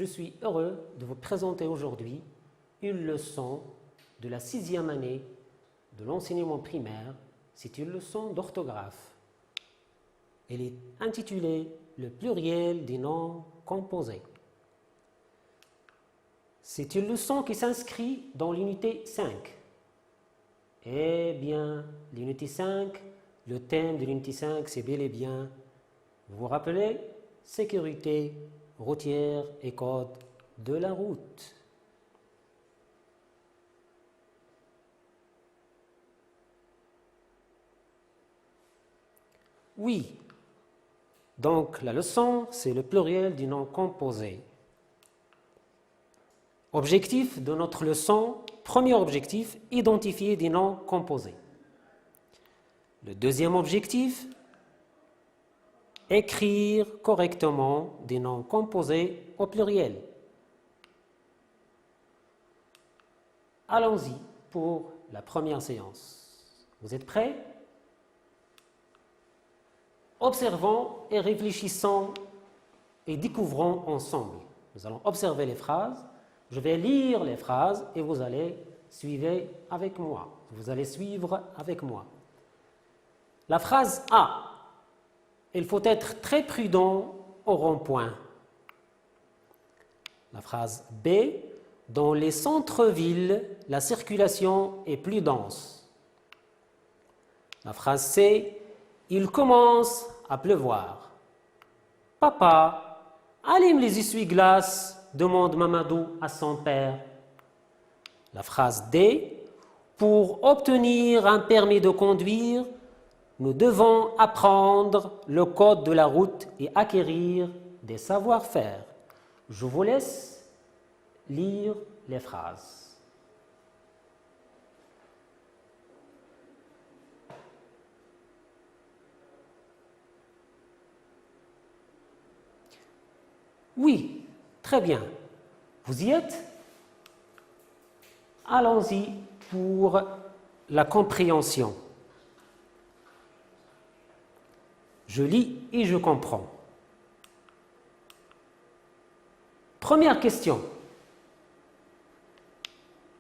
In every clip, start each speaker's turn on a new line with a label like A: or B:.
A: Je suis heureux de vous présenter aujourd'hui une leçon de la 6e année de l'enseignement primaire. C'est une leçon d'orthographe. Elle est intitulée « Le pluriel des noms composés ». C'est une leçon qui s'inscrit dans l'unité 5. Eh bien, l'unité 5, le thème de l'unité 5, c'est bel et bien, vous vous rappelez, sécurité routière et code de la route. Oui, donc la leçon, c'est le pluriel du nom composé. Objectif de notre leçon, premier objectif, identifier des noms composés. Le deuxième objectif, écrire correctement des noms composés au pluriel. Allons-y pour la première séance. Vous êtes prêts? Observons et réfléchissons et découvrons ensemble. Nous allons observer les phrases. Je vais lire les phrases et vous allez suivre avec moi. Vous allez suivre avec moi. La phrase A. Il faut être très prudent au rond-point. La phrase B. Dans les centres-villes, la circulation est plus dense. La phrase C. Il commence à pleuvoir. Papa, allume les essuie-glaces, demande Mamadou à son père. La phrase D. Pour obtenir un permis de conduire, nous devons apprendre le code de la route et acquérir des savoir-faire. Je vous laisse lire les phrases. Oui, très bien. Vous y êtes? Allons-y pour la compréhension. Je lis et je comprends. Première question.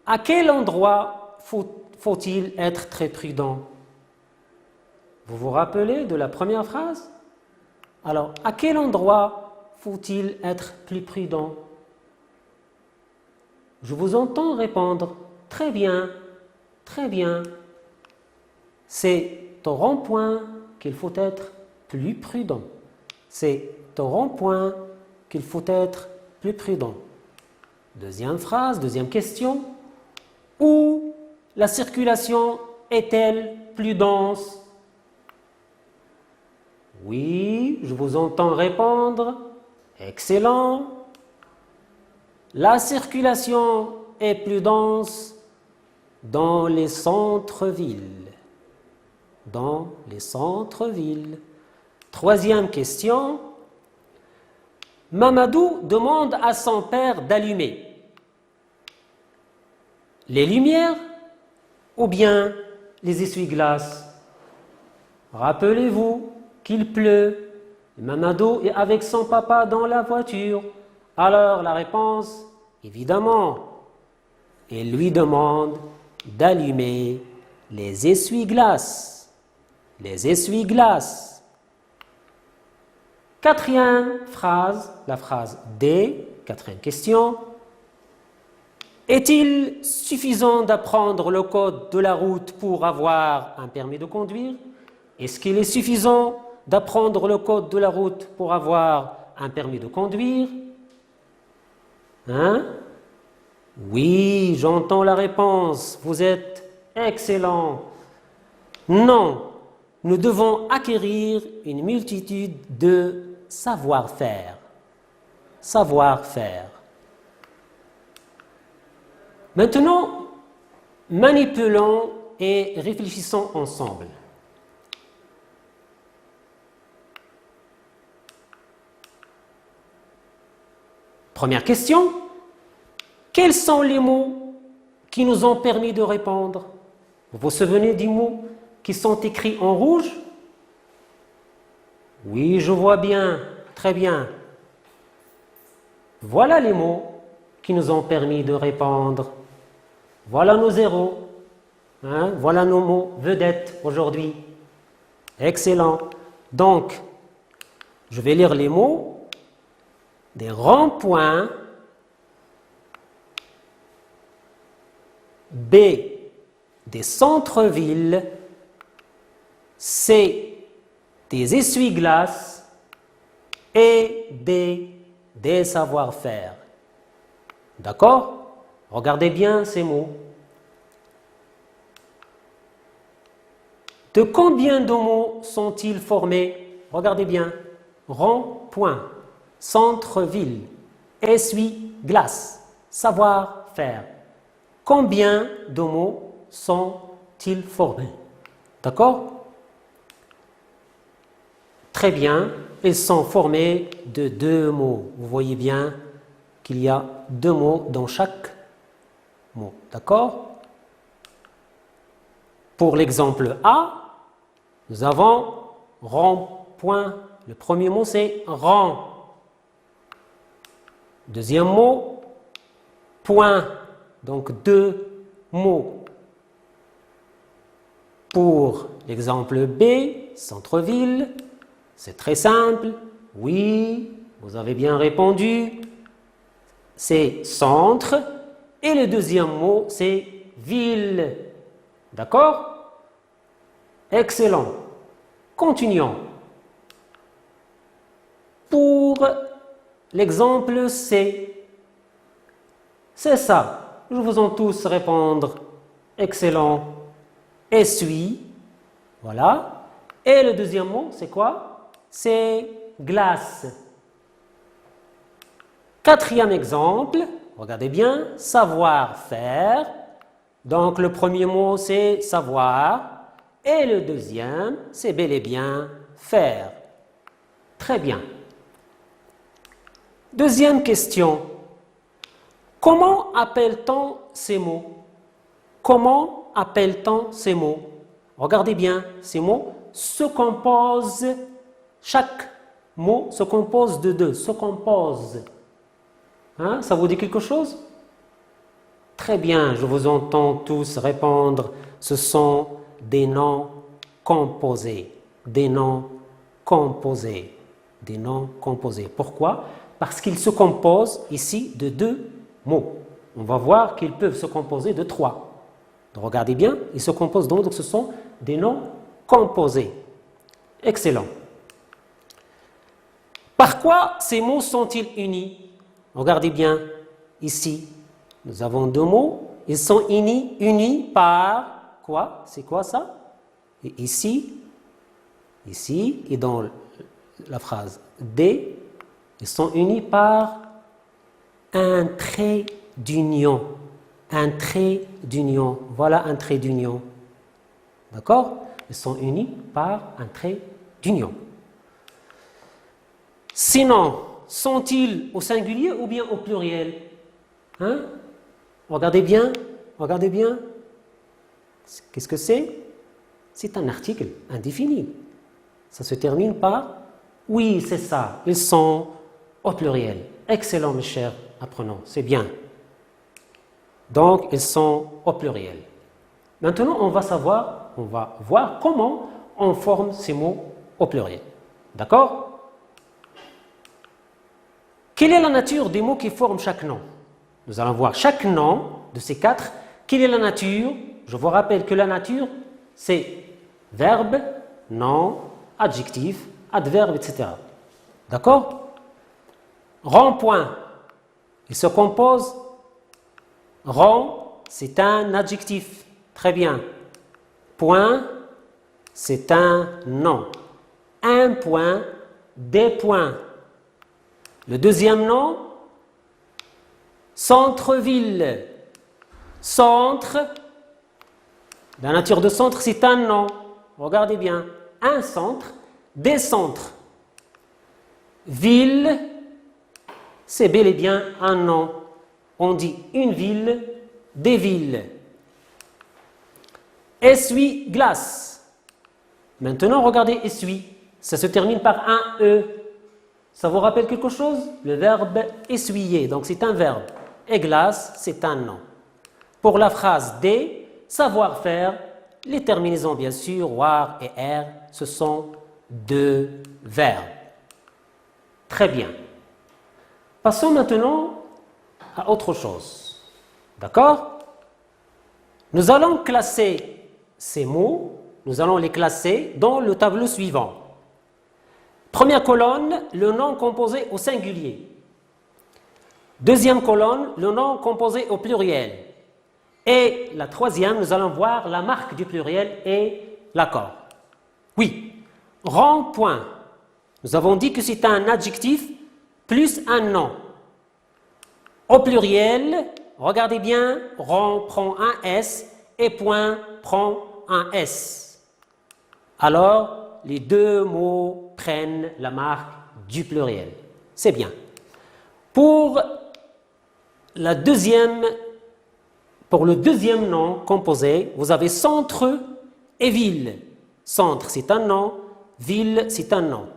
A: À quel endroit faut-il être très prudent? Vous vous rappelez de la première phrase? Alors, à quel endroit faut-il être plus prudent? Je vous entends répondre. Très bien, très bien. C'est au rond-point qu'il faut être plus prudent. C'est au rond-point qu'il faut être plus prudent. Deuxième phrase, deuxième question. Où la circulation est-elle plus dense? Oui, je vous entends répondre. Excellent. La circulation est plus dense dans les centres-villes. Dans les centres-villes. Troisième question. Mamadou demande à son père d'allumer les lumières ou bien les essuie-glaces. Rappelez-vous qu'il pleut. Mamadou est avec son papa dans la voiture. Alors la réponse, évidemment, il lui demande d'allumer les essuie-glaces. Les essuie-glaces. Quatrième phrase, la phrase D, quatrième question. Est-il suffisant d'apprendre le code de la route pour avoir un permis de conduire? Est-ce qu'il est suffisant d'apprendre le code de la route pour avoir un permis de conduire? Hein? Oui, j'entends la réponse. Vous êtes excellent. Non, nous devons acquérir une multitude de savoir-faire. Savoir-faire. Maintenant, manipulons et réfléchissons ensemble. Première question. Quels sont les mots qui nous ont permis de répondre? Vous vous souvenez des mots qui sont écrits en rouge? Oui, je vois bien. Très bien. Voilà les mots qui nous ont permis de répondre. Voilà nos zéros. Hein? Voilà nos mots vedettes aujourd'hui. Excellent. Donc, je vais lire les mots des ronds-points. B, des centres-villes. C, des essuie-glaces. Et D, des savoir-faire. D'accord? Regardez bien ces mots. De combien de mots sont-ils formés? Regardez bien. Rond-point, centre-ville, essuie-glace, savoir-faire. Combien de mots sont-ils formés? D'accord? Très bien. Ils sont formés de 2 mots. Vous voyez bien qu'il y a 2 mots dans chaque mot. D'accord? Pour l'exemple A, nous avons rond-point. Le premier mot, c'est rond. Deuxième mot, point. Donc 2 mots. Pour l'exemple B, centre-ville, c'est très simple. Oui, vous avez bien répondu. C'est centre. Et le deuxième mot, c'est ville. D'accord? Excellent. Continuons. Pour l'exemple C, c'est ça. Je vous en tous répondre. Excellent. Essuie. Voilà. Et le deuxième mot, c'est quoi? C'est glace. Quatrième exemple, regardez bien, savoir-faire. Donc le premier mot, c'est savoir. Et le deuxième, c'est bel et bien faire. Très bien. Deuxième question. Comment appelle-t-on ces mots? Comment appelle-t-on ces mots? Regardez bien, ces mots se composent, chaque mot se compose de 2, se compose. Hein, ça vous dit quelque chose? Très bien, je vous entends tous répondre, ce sont des noms composés, des noms composés, des noms composés. Pourquoi? Parce qu'ils se composent ici de 2 mots. On va voir qu'ils peuvent se composer de 3. Donc, regardez bien, ils se composent donc ce sont des noms composés. Excellent. Par quoi ces mots sont-ils unis? Regardez bien, ici, nous avons 2 mots. Ils sont unis par quoi? C'est quoi ça? Et ici, et dans la phrase D, ils sont unis par un trait d'union. Un trait d'union. Voilà un trait d'union. D'accord? Ils sont unis par un trait d'union. Sinon, sont-ils au singulier ou bien au pluriel? Hein? Regardez bien, regardez bien. Qu'est-ce que c'est? C'est un article indéfini. Ça se termine par oui, c'est ça. Ils sont au pluriel. Excellent, mes chers apprenants, c'est bien. Donc, ils sont au pluriel. Maintenant, on va voir comment on forme ces mots au pluriel. D'accord? Quelle est la nature des mots qui forment chaque nom? Nous allons voir chaque nom de ces 4. Quelle est la nature? Je vous rappelle que la nature, c'est verbe, nom, adjectif, adverbe, etc. D'accord? Rond-point, il se compose. Rond, c'est un adjectif. Très bien. Point, c'est un nom. Un point, des points. Le deuxième nom, centre-ville. Centre, la nature de centre, c'est un nom. Regardez bien. Un centre, des centres. Ville, c'est bel et bien un nom. On dit une ville, des villes. Essuie-glace. Maintenant, regardez essuie. Ça se termine par un E. Ça vous rappelle quelque chose? Le verbe essuyer, donc c'est un verbe. Et glace, c'est un nom. Pour la phrase D, savoir-faire, les terminaisons bien sûr, war et er, ce sont deux verbes. Très bien. Passons maintenant à autre chose. D'accord? Nous allons classer ces mots, nous allons les classer dans le tableau suivant. Première colonne, le nom composé au singulier. Deuxième colonne, le nom composé au pluriel. Et la troisième, nous allons voir la marque du pluriel et l'accord. Oui, rond-point. Nous avons dit que c'est un adjectif plus un nom. Au pluriel, regardez bien, rond prend un S et point prend un S. Alors, les deux mots prennent la marque du pluriel. C'est bien. Pour le deuxième nom composé, vous avez centre et ville. Centre, c'est un nom. Ville, c'est un nom.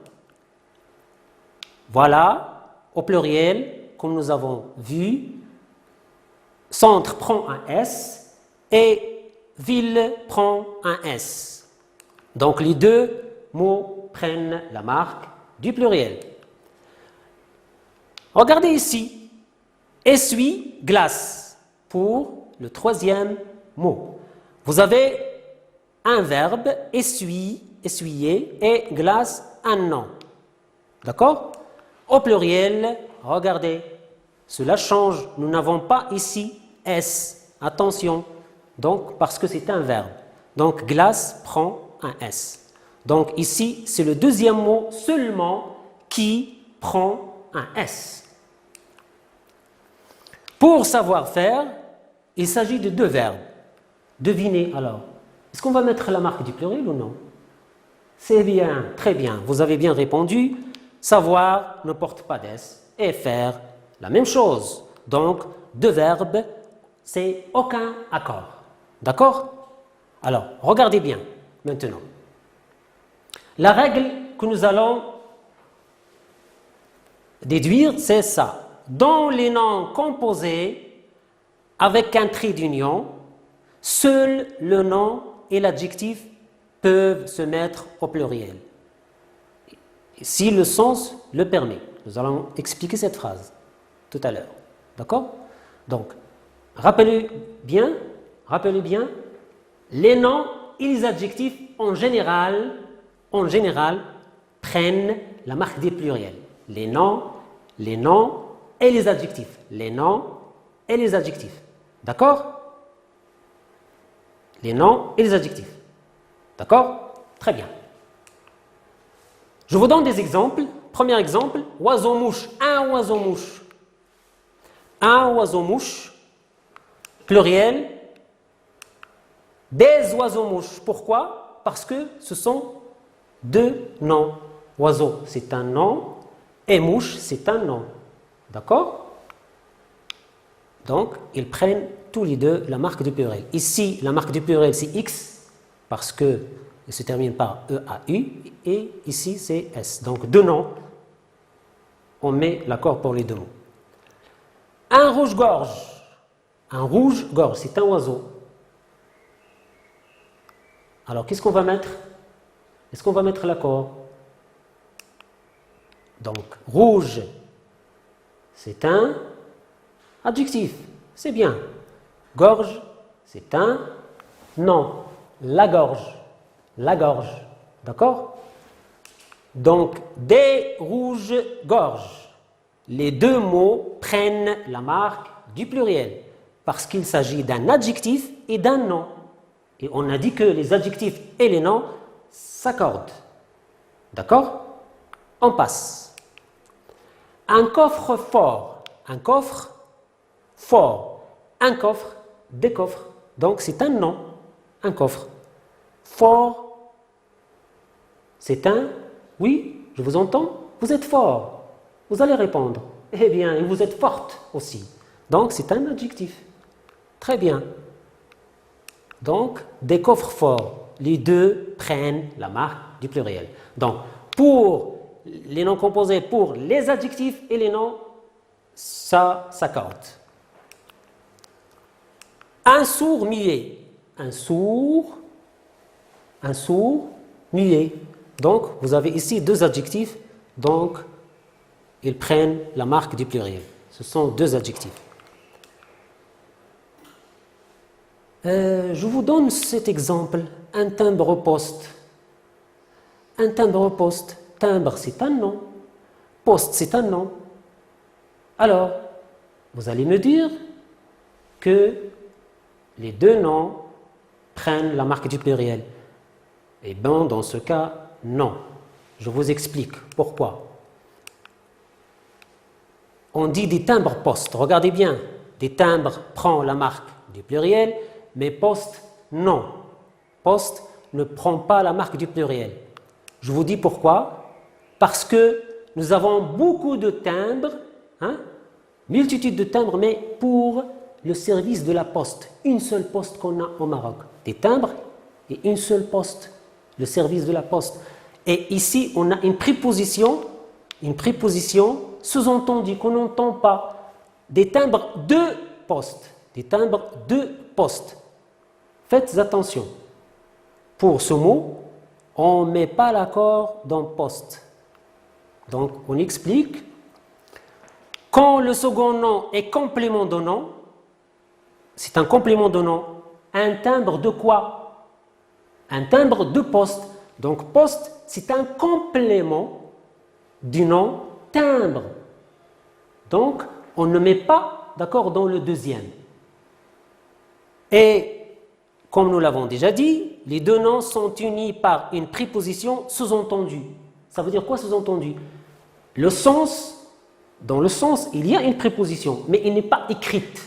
A: Voilà, au pluriel, comme nous avons vu, centre prend un S et ville prend un S. Donc les deux mots prennent la marque du pluriel. Regardez ici, essuie, glace, pour le troisième mot. Vous avez un verbe, essuie, essuyer, et glace, un nom. D'accord? Au pluriel, regardez, cela change. Nous n'avons pas ici S. Attention, donc parce que c'est un verbe. Donc glace prend un S. Donc ici, c'est le deuxième mot seulement qui prend un S. Pour savoir-faire, il s'agit de deux verbes. Devinez alors. Est-ce qu'on va mettre la marque du pluriel ou non? C'est bien, très bien. Vous avez bien répondu. Savoir ne porte pas d'S et faire la même chose. Donc, deux verbes, c'est aucun accord. D'accord? Alors, regardez bien maintenant. La règle que nous allons déduire, c'est ça. Dans les noms composés avec un trait d'union, seul le nom et l'adjectif peuvent se mettre au pluriel, si le sens le permet. Nous allons expliquer cette phrase tout à l'heure. D'accord? Donc, rappelez bien, les noms et les adjectifs en général prennent la marque des pluriels. Les noms et les adjectifs. Les noms et les adjectifs. D'accord? Les noms et les adjectifs. D'accord? Très bien. Je vous donne des exemples. Premier exemple, oiseau-mouche. Un oiseau-mouche. Un oiseau-mouche. Pluriel. Des oiseaux-mouches. Pourquoi? Parce que ce sont deux noms. Oiseau, c'est un nom. Et mouche, c'est un nom. D'accord? Donc, ils prennent tous les deux la marque du pluriel. Ici, la marque du pluriel, c'est X, parce que il se termine par E-A-U, et ici, c'est S. Donc, deux noms, on met l'accord pour les deux mots. Un rouge-gorge. Un rouge-gorge, c'est un oiseau. Alors, qu'est-ce qu'on va mettre? Est-ce qu'on va mettre l'accord? Donc, rouge, c'est un adjectif. C'est bien. Gorge, c'est un nom. La gorge. La gorge. D'accord? Donc, des rouges-gorges. Les deux mots prennent la marque du pluriel parce qu'il s'agit d'un adjectif et d'un nom. Et on a dit que les adjectifs et les noms s'accordent. D'accord? On passe. Un coffre fort. Un coffre fort. Un coffre, des coffres. Donc, c'est un nom. Un coffre. Fort, c'est un... Oui, je vous entends. Vous êtes fort. Vous allez répondre. Eh bien, et vous êtes forte aussi. Donc, c'est un adjectif. Très bien. Donc, des coffres forts. Les deux prennent la marque du pluriel. Donc, pour les noms composés pour les adjectifs et les noms, ça s'accorde. Un sourd muet. Un sourd muet. Donc, vous avez ici deux adjectifs, donc ils prennent la marque du pluriel. Ce sont deux adjectifs. Je vous donne cet exemple, un timbre-poste. Un timbre-poste. Timbre, c'est un nom. Poste, c'est un nom. Alors, vous allez me dire que les deux noms prennent la marque du pluriel. Eh bien, dans ce cas, non. Je vous explique pourquoi. On dit des timbres-postes. Regardez bien, des timbres prend la marque du pluriel, mais poste, non. Poste ne prend pas la marque du pluriel. Je vous dis pourquoi. Parce que nous avons beaucoup de timbres, multitude de timbres, mais pour le service de la poste. Une seule poste qu'on a au Maroc. Des timbres et une seule poste, le service de la poste. Et ici, on a une préposition sous-entendue qu'on n'entend pas. Des timbres de poste. Des timbres de poste. Faites attention. Pour ce mot, on ne met pas l'accord dans poste. Donc, on explique. Quand le second nom est complément de nom, c'est un complément de nom. Un timbre de quoi? Un timbre de poste. Donc, poste, c'est un complément du nom timbre. Donc, on ne met pas d'accord dans le deuxième. Et, comme nous l'avons déjà dit, les deux noms sont unis par une préposition sous-entendue. Ça veut dire quoi sous-entendu? Dans le sens, il y a une préposition, mais elle n'est pas écrite.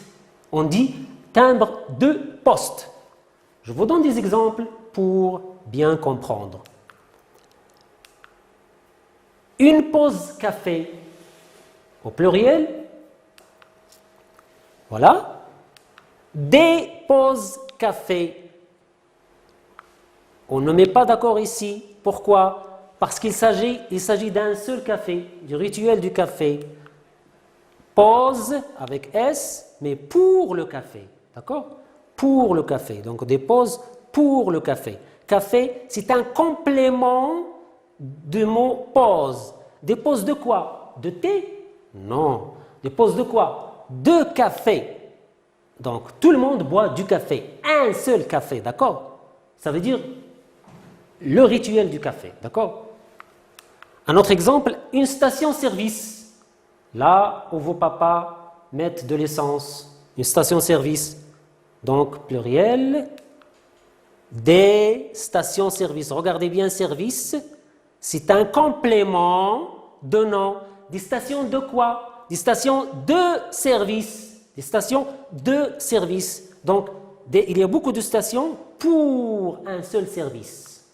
A: On dit timbre de poste. Je vous donne des exemples pour bien comprendre. Une pause café, au pluriel. Voilà. Des pauses café. On ne met pas d'accord ici. Pourquoi? Parce qu'il s'agit d'un seul café, du rituel du café. Pause avec S, mais pour le café. D'accord? Pour le café. Donc des pauses pour le café. Café, c'est un complément du mot pause. Des pauses de quoi? De thé? Non. Des pauses de quoi? De café. Donc tout le monde boit du café. Un seul café, d'accord? Ça veut dire le rituel du café, d'accord? Un autre exemple, une station-service. Là où vos papas mettent de l'essence. Une station-service. Donc, pluriel. Des stations-service. Regardez bien, service. C'est un complément de nom. Des stations de quoi? Des stations de service. Des stations de service. Donc, il y a beaucoup de stations pour un seul service.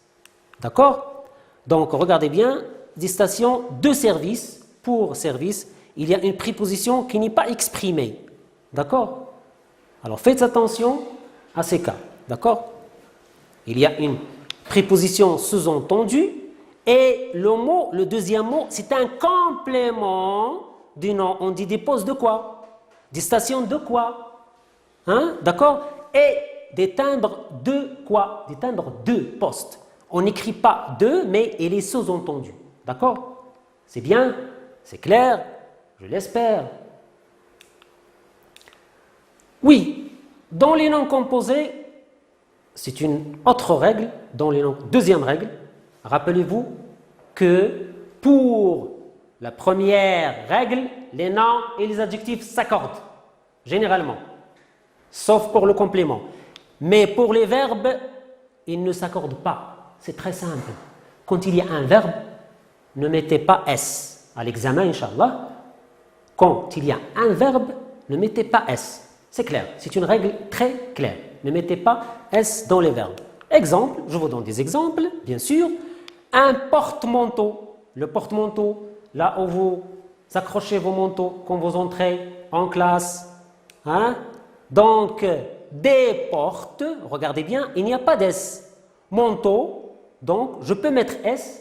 A: D'accord? Donc, regardez bien, des stations de service, pour service, il y a une préposition qui n'est pas exprimée. D'accord? Alors, faites attention à ces cas. D'accord? Il y a une préposition sous-entendue et le deuxième mot, c'est un complément du nom. On dit des postes de quoi? Des stations de quoi? D'accord? Et des timbres de quoi? Des timbres de poste. On n'écrit pas de, mais il est sous-entendu. D'accord? C'est bien? C'est clair? Je l'espère. Oui, dans les noms composés, c'est une autre règle. Dans les noms, deuxième règle, rappelez-vous que pour la première règle, les noms et les adjectifs s'accordent, généralement, sauf pour le complément. Mais pour les verbes, ils ne s'accordent pas. C'est très simple. Quand il y a un verbe, ne mettez pas S. À l'examen, Inch'Allah, quand il y a un verbe, ne mettez pas S. C'est clair, c'est une règle très claire. Ne mettez pas S dans les verbes. Exemple, je vous donne des exemples, bien sûr. Un porte-manteau. Le porte-manteau, là où vous accrochez vos manteaux quand vous entrez en classe. Donc, des portes, regardez bien, il n'y a pas d'S. Manteau, donc je peux mettre S.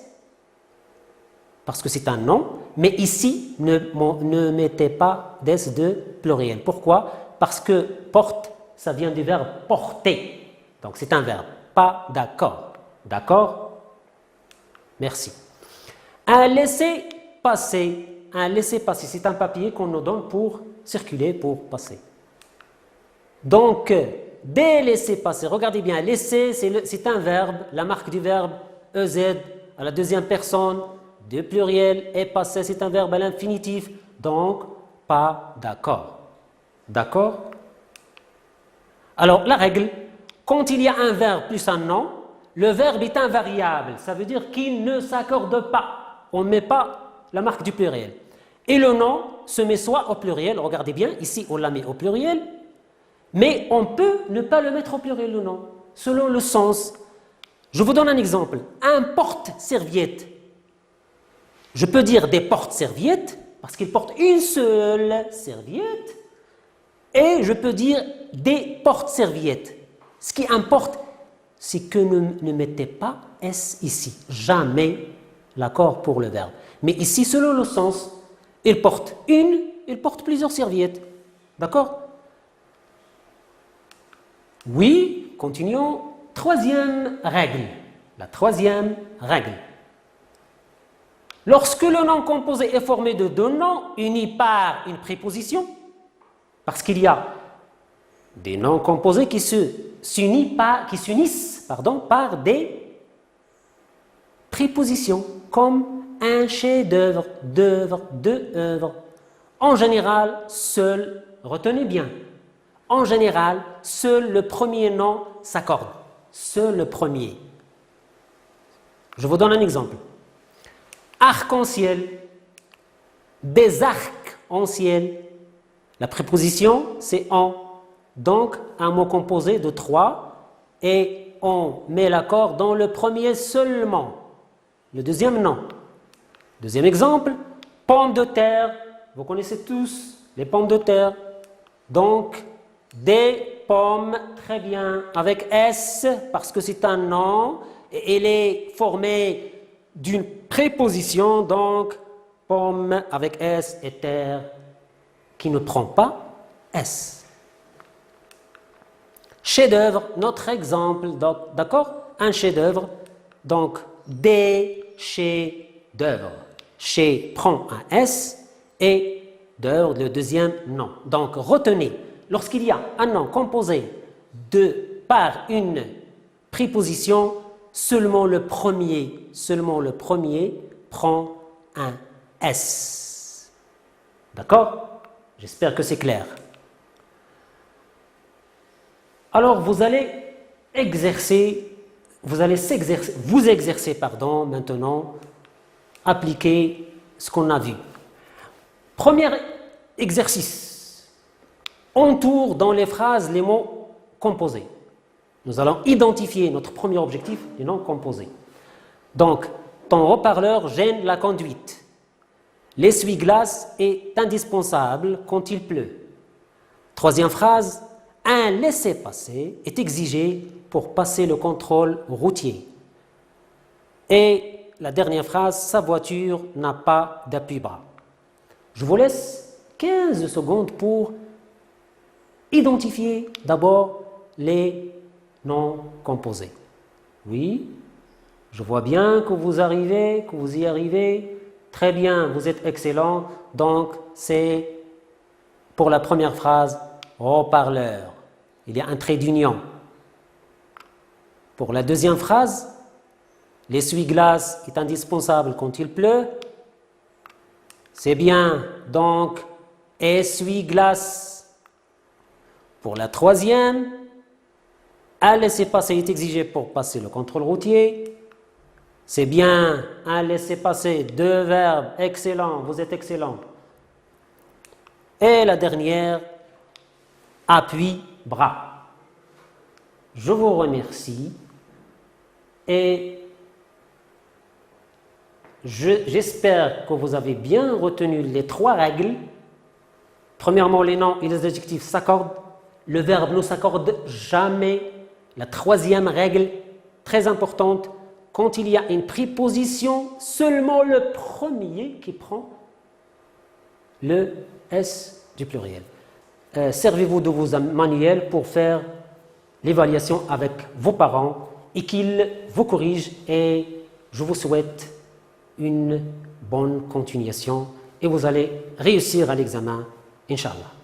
A: parce que c'est un nom, mais ici, ne mettez pas des de pluriel. Pourquoi? Parce que porte, ça vient du verbe porter. Donc c'est un verbe. Pas d'accord. D'accord? Merci. Un laissez-passer. Un laissez-passer, c'est un papier qu'on nous donne pour circuler, pour passer. Donc, des laissez-passer, regardez bien, laisser, c'est un verbe, la marque du verbe, EZ, à la deuxième personne, de pluriel, et passer, c'est un verbe à l'infinitif, donc pas d'accord. D'accord? Alors, la règle, quand il y a un verbe plus un nom, le verbe est invariable, ça veut dire qu'il ne s'accorde pas, on ne met pas la marque du pluriel. Et le nom se met soit au pluriel, regardez bien, ici on l'a mis au pluriel, mais on peut ne pas le mettre au pluriel le nom, selon le sens. Je vous donne un exemple, un porte-serviette. Je peux dire des porte-serviettes, parce qu'il porte une seule serviette, et je peux dire des porte-serviettes. Ce qui importe, c'est que ne mettez pas S ici, jamais l'accord pour le verbe. Mais ici, selon le sens, il porte une, il porte plusieurs serviettes. D'accord? Oui, continuons. Troisième règle. La troisième règle. Lorsque le nom composé est formé de deux noms unis par une préposition, parce qu'il y a des noms composés qui s'unissent par des prépositions, comme un chef-d'œuvre, d'œuvre, de œuvre. En général, seul, retenez bien, en général, seul le premier nom s'accorde. Seul le premier. Je vous donne un exemple. Arc-en-ciel, des arcs-en-ciel. La préposition, c'est en. Donc, un mot composé de trois et on met l'accord dans le premier seulement. Le deuxième, non. Deuxième exemple, pommes de terre. Vous connaissez tous les pommes de terre. Donc, des pommes, très bien, avec S, parce que c'est un nom, et il est formé d'une préposition, donc pomme avec S et terre, qui ne prend pas S. Chef-d'œuvre, notre exemple, d'accord? Un chef-d'œuvre, donc des chefs-d'œuvre. Chez prend un S et d'œuvre, le deuxième nom. Donc retenez, lorsqu'il y a un nom composé par une préposition, seulement le premier prend un S. D'accord? J'espère que c'est clair. Alors vous allez vous exercer maintenant, appliquer ce qu'on a vu. Premier exercice, entoure dans les phrases les mots composés. Nous allons identifier notre premier objectif, les noms composés. Donc, ton haut-parleur gêne la conduite. L'essuie-glace est indispensable quand il pleut. Troisième phrase, un laissez-passer est exigé pour passer le contrôle routier. Et la dernière phrase, sa voiture n'a pas d'appui-bras. Je vous laisse 15 secondes pour identifier d'abord les noms composés. Oui, je vois bien que vous y arrivez. Très bien, vous êtes excellent. Donc, c'est pour la première phrase, haut-parleur. Il y a un trait d'union. Pour la deuxième phrase, l'essuie-glace est indispensable quand il pleut. C'est bien, donc, essuie-glace. Pour la troisième, un laissez-passer est exigé pour passer le contrôle routier. C'est bien, un laissez-passer, deux verbes, excellent, vous êtes excellent. Et la dernière, appui-bras. Je vous remercie et j'espère que vous avez bien retenu les trois règles. Premièrement, les noms et les adjectifs s'accordent. Le verbe ne s'accorde jamais. La troisième règle, très importante, quand il y a une préposition, seulement le premier qui prend le S du pluriel. Servez-vous de vos manuels pour faire l'évaluation avec vos parents et qu'ils vous corrigent, et je vous souhaite une bonne continuation et vous allez réussir à l'examen, Inch'Allah.